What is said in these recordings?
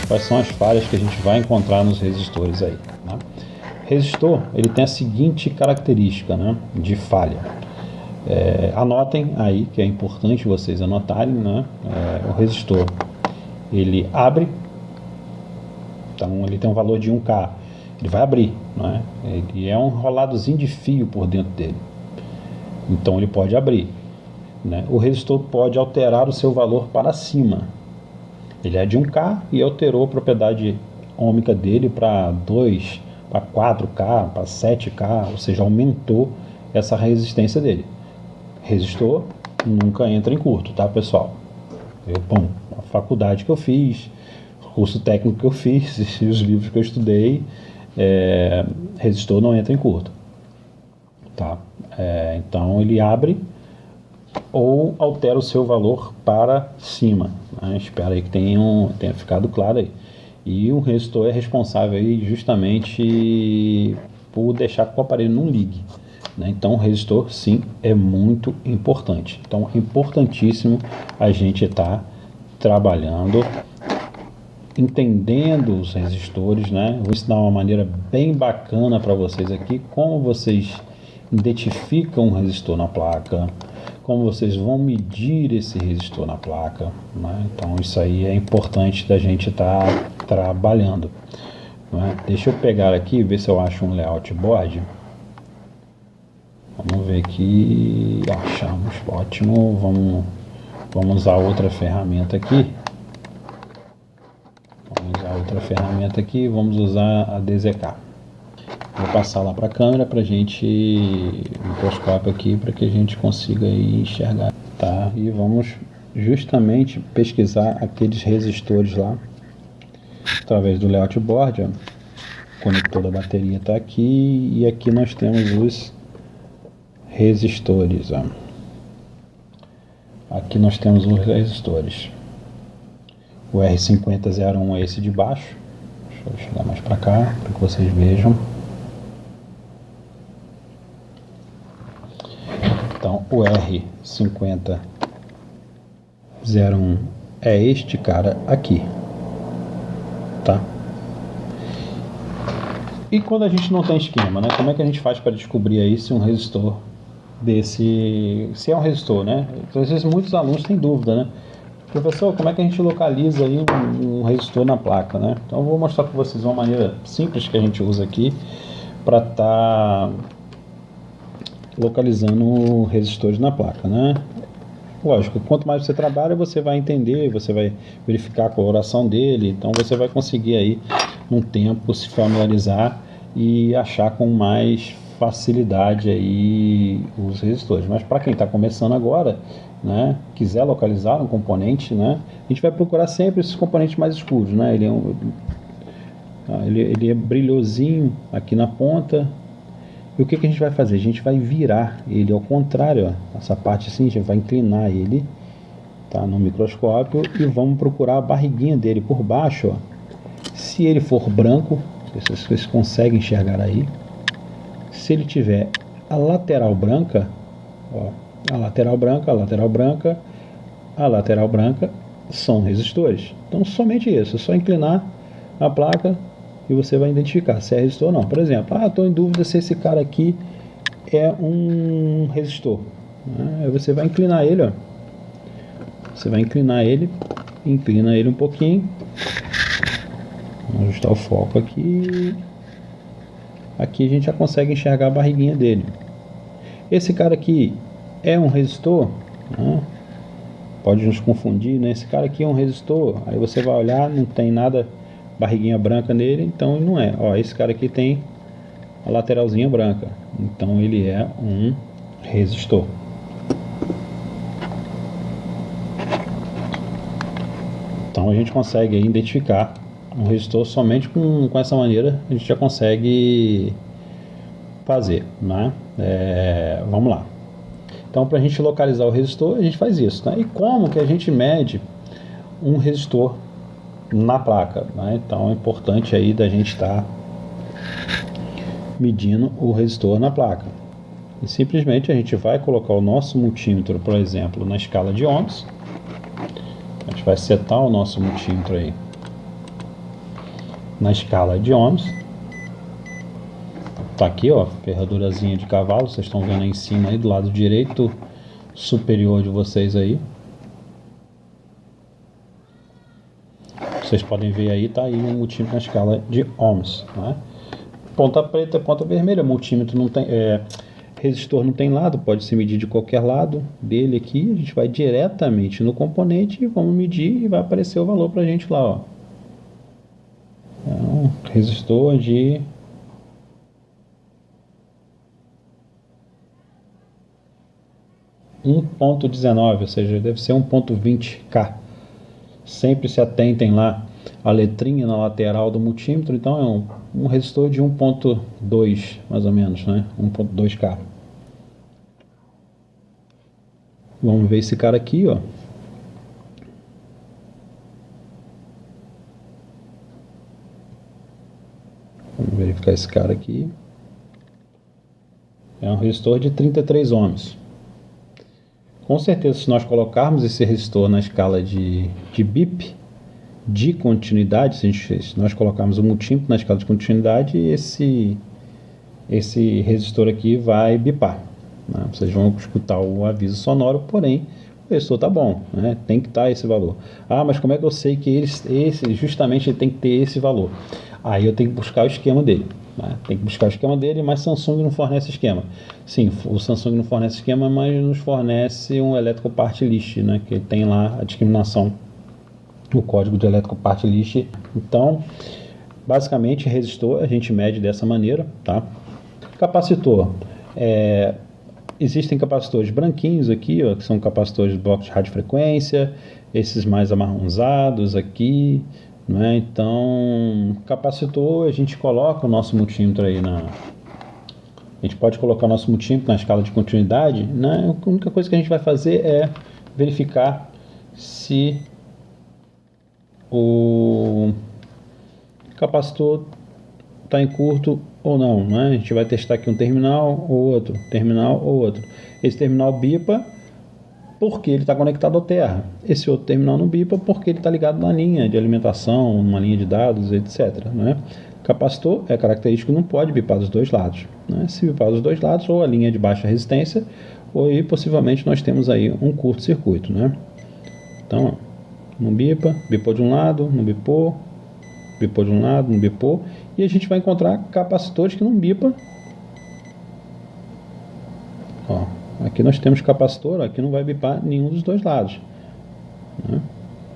quais são as falhas que a gente vai encontrar nos resistores aí, né? Resistor, ele tem a seguinte característica, né, de falha. Anotem aí, que é importante vocês anotarem, né? O resistor, ele abre, então ele tem um valor de 1K, ele vai abrir, né? Ele é um roladozinho de fio por dentro dele, então ele pode abrir, né? O resistor pode alterar o seu valor para cima. Ele é de 1K e alterou a propriedade ôhmica dele para 2, para 4K, para 7K, ou seja, aumentou essa resistência dele. Resistor nunca entra em curto, tá, pessoal? A faculdade que eu fiz, o curso técnico que eu fiz, os livros que eu estudei, resistor não entra em curto, tá? Então ele abre ou altera o seu valor para cima, né? Espero aí que tenha ficado claro aí. E o resistor é responsável aí justamente por deixar que o aparelho não ligue, né? Então o resistor sim é muito importante. Então é importantíssimo a gente estar trabalhando, entendendo os resistores, né? Vou ensinar uma maneira bem bacana para vocês aqui, como vocês identificam um resistor na placa, como vocês vão medir esse resistor na placa, né? Então isso aí é importante da gente estar trabalhando, né? Deixa eu pegar aqui, ver se eu acho um layout board. Vamos ver aqui, achamos, ótimo. Vamos usar outra ferramenta aqui. Vamos usar a DZK. Vou passar lá para a câmera para a gente, microscópio aqui, para que a gente consiga aí enxergar, tá? E vamos justamente pesquisar aqueles resistores lá, através do layout board, ó. O conector da bateria está aqui, e aqui nós temos os resistores, ó. Aqui nós temos os resistores. O R5001 é esse de baixo. Deixa eu chegar mais para cá, para que vocês vejam. Então, o R5001 é este cara aqui, tá? E quando a gente não tem esquema, né? Como é que a gente faz para descobrir aí se um resistor desse... se é um resistor, né? Então, às vezes muitos alunos têm dúvida, né? Professor, como é que a gente localiza aí um resistor na placa, né? Então, eu vou mostrar para vocês uma maneira simples que a gente usa aqui para estar localizando resistores na placa, né? Lógico, quanto mais você trabalha, você vai entender, você vai verificar a coloração dele, então você vai conseguir aí, num tempo, se familiarizar e achar com mais facilidade aí os resistores. Mas para quem está começando agora, né, quiser localizar um componente, né, a gente vai procurar sempre esses componentes mais escuros, né? Ele é brilhosinho aqui na ponta. E o que a gente vai fazer? A gente vai virar ele ao contrário, ó, essa parte assim, a gente vai inclinar ele, tá, no microscópio, e vamos procurar a barriguinha dele por baixo, ó. Se ele for branco, vocês conseguem enxergar aí. Se ele tiver a lateral branca, ó, a lateral branca, a lateral branca, a lateral branca, são resistores. Então somente isso, é só inclinar a placa e você vai identificar se é resistor ou não. Por exemplo, estou em dúvida se esse cara aqui é um resistor. Aí você vai inclinar ele, ó. Você vai inclinar ele, inclina ele um pouquinho. Vamos ajustar o foco aqui. Aqui a gente já consegue enxergar a barriguinha dele. Esse cara aqui é um resistor, né? Pode nos confundir, né? Esse cara aqui é um resistor. Aí você vai olhar, não tem nada, barriguinha branca nele, então ele não é. Ó, esse cara aqui tem a lateralzinha branca, então ele é um resistor. Então a gente consegue aí identificar um resistor somente com essa maneira, a gente já consegue fazer, né? Vamos lá. Então, para a gente localizar o resistor, a gente faz isso, né? E como que a gente mede um resistor na placa, né? Então é importante aí da gente estar medindo o resistor na placa. E simplesmente a gente vai colocar o nosso multímetro, por exemplo, na escala de ohms. A gente vai setar o nosso multímetro aí na escala de ohms. Tá aqui, ó, ferradurazinha de cavalo, vocês estão vendo aí em cima, aí do lado direito superior de vocês aí. Vocês podem ver aí, tá aí um multímetro na escala de ohms, né? Ponta preta, ponta vermelha, multímetro não tem, resistor não tem lado, pode se medir de qualquer lado dele aqui. A gente vai diretamente no componente e vamos medir e vai aparecer o valor pra gente lá, ó. Então, resistor de 1.19, ou seja, deve ser 1.20K. Sempre se atentem lá a letrinha na lateral do multímetro. Então é um resistor de 1.2 mais ou menos, né? 1.2K. Vamos ver esse cara aqui, ó. Vamos verificar esse cara aqui. É um resistor de 33 ohms. Com certeza, se nós colocarmos esse resistor na escala de BIP, de continuidade, se nós colocarmos o multímetro na escala de continuidade, esse resistor aqui vai bipar, né? Vocês vão escutar o aviso sonoro, porém o resistor está bom, né? Tem que estar esse valor. Ah, mas como é que eu sei que justamente ele tem que ter esse valor? Aí eu tenho que buscar o esquema dele, né? Tem que buscar o esquema dele, mas Samsung não fornece esquema. Sim, o Samsung não fornece esquema, mas nos fornece um Electrical Part List, né? Que tem lá a discriminação, o código de Electrical Part List. Então, basicamente, resistor a gente mede dessa maneira, tá? Capacitor, existem capacitores branquinhos aqui, ó, que são capacitores de blocos de radiofrequência, esses mais amarronzados aqui, né? Então, capacitor, a gente coloca o nosso multímetro aí a gente pode colocar o nosso multímetro na escala de continuidade, né? A única coisa que a gente vai fazer é verificar se o capacitor está em curto ou não, né? A gente vai testar aqui um terminal ou outro, terminal ou outro. Esse terminal bipa porque ele está conectado à terra. Esse outro terminal não bipa porque ele está ligado na linha de alimentação, numa linha de dados, etc., né? Capacitor é característico, não pode bipar dos dois lados, né? Se bipar dos dois lados, ou a linha de baixa resistência, ou aí possivelmente nós temos aí um curto-circuito, né? Então, ó, não bipa, bipou de um lado, não bipou, bipou de um lado, não bipou, e a gente vai encontrar capacitores que não bipam. Ó, aqui nós temos capacitor, aqui não vai bipar nenhum dos dois lados, né?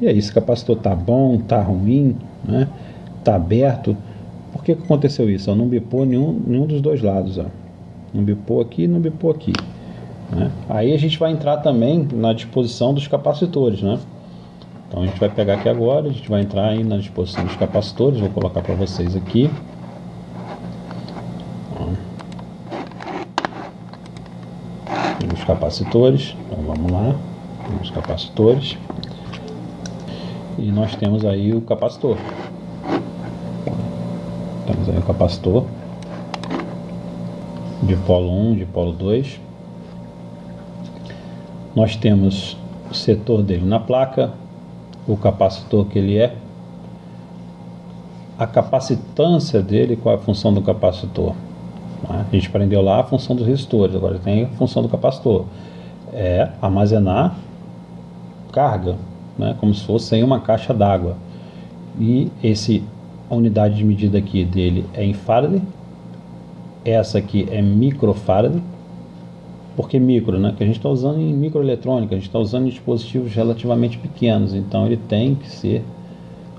E aí, esse capacitor tá bom, tá ruim, né? Tá aberto. Por que aconteceu isso? Ó, não bipou nenhum dos dois lados, ó. Não bipou aqui, não bipou aqui, né? Aí a gente vai entrar também na disposição dos capacitores, né? Então a gente vai pegar aqui agora, a gente vai entrar aí na disposição dos capacitores, vou colocar para vocês aqui. Os capacitores, então vamos lá, os capacitores, e nós temos aí o capacitor. Temos aí o capacitor de polo 1, de polo 2. Nós temos o setor dele na placa, o capacitor que ele é, a capacitância dele, qual é a função do capacitor, né? A gente aprendeu lá a função dos resistores, agora tem a função do capacitor, é armazenar carga, né? Como se fosse em uma caixa d'água. E a unidade de medida aqui dele é em Faraday, essa aqui é microfarad. Por que micro, né? Que a gente está usando em microeletrônica, a gente está usando em dispositivos relativamente pequenos, então ele tem que ser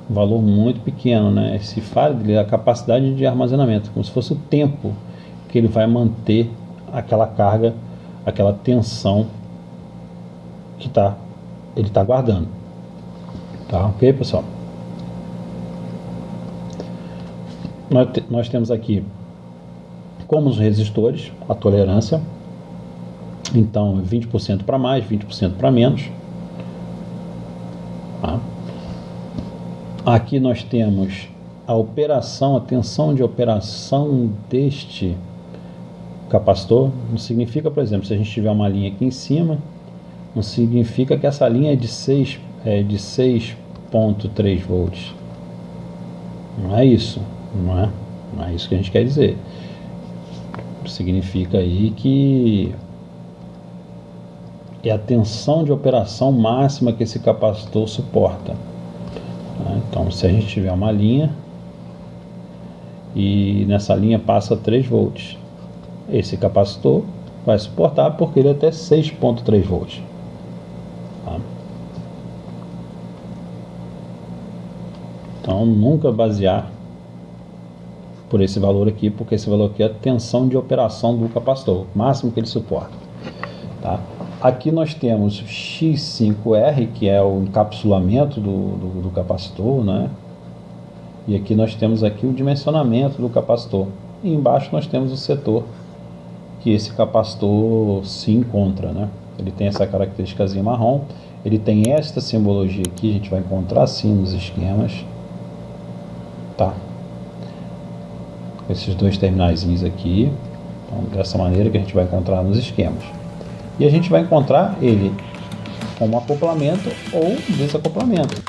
um valor muito pequeno, né? Esse farad é a capacidade de armazenamento, como se fosse o tempo que ele vai manter aquela carga, aquela tensão que ele está guardando. Tá ok, pessoal? Nós temos aqui como os resistores, a tolerância. Então, 20% para mais, 20% para menos. Tá? Aqui nós temos a operação, a tensão de operação deste capacitor. Não significa, por exemplo, se a gente tiver uma linha aqui em cima, não significa que essa linha é de 6,3 volts. Não é isso, não é isso que a gente quer dizer. Significa aí que é a tensão de operação máxima que esse capacitor suporta. Então, se a gente tiver uma linha e nessa linha passa 3 volts, esse capacitor vai suportar porque ele é até 6,3 volts. Tá? Então, nunca basear por esse valor aqui, porque esse valor aqui é a tensão de operação do capacitor, o máximo que ele suporta. Tá? Aqui nós temos X5R, que é o encapsulamento do capacitor, né? E aqui nós temos aqui o dimensionamento do capacitor. E embaixo nós temos o setor que esse capacitor se encontra, né? Ele tem essa característica marrom, ele tem esta simbologia aqui, a gente vai encontrar sim nos esquemas, tá? Esses dois terminais aqui, então, dessa maneira que a gente vai encontrar nos esquemas. E a gente vai encontrar ele como acoplamento ou desacoplamento.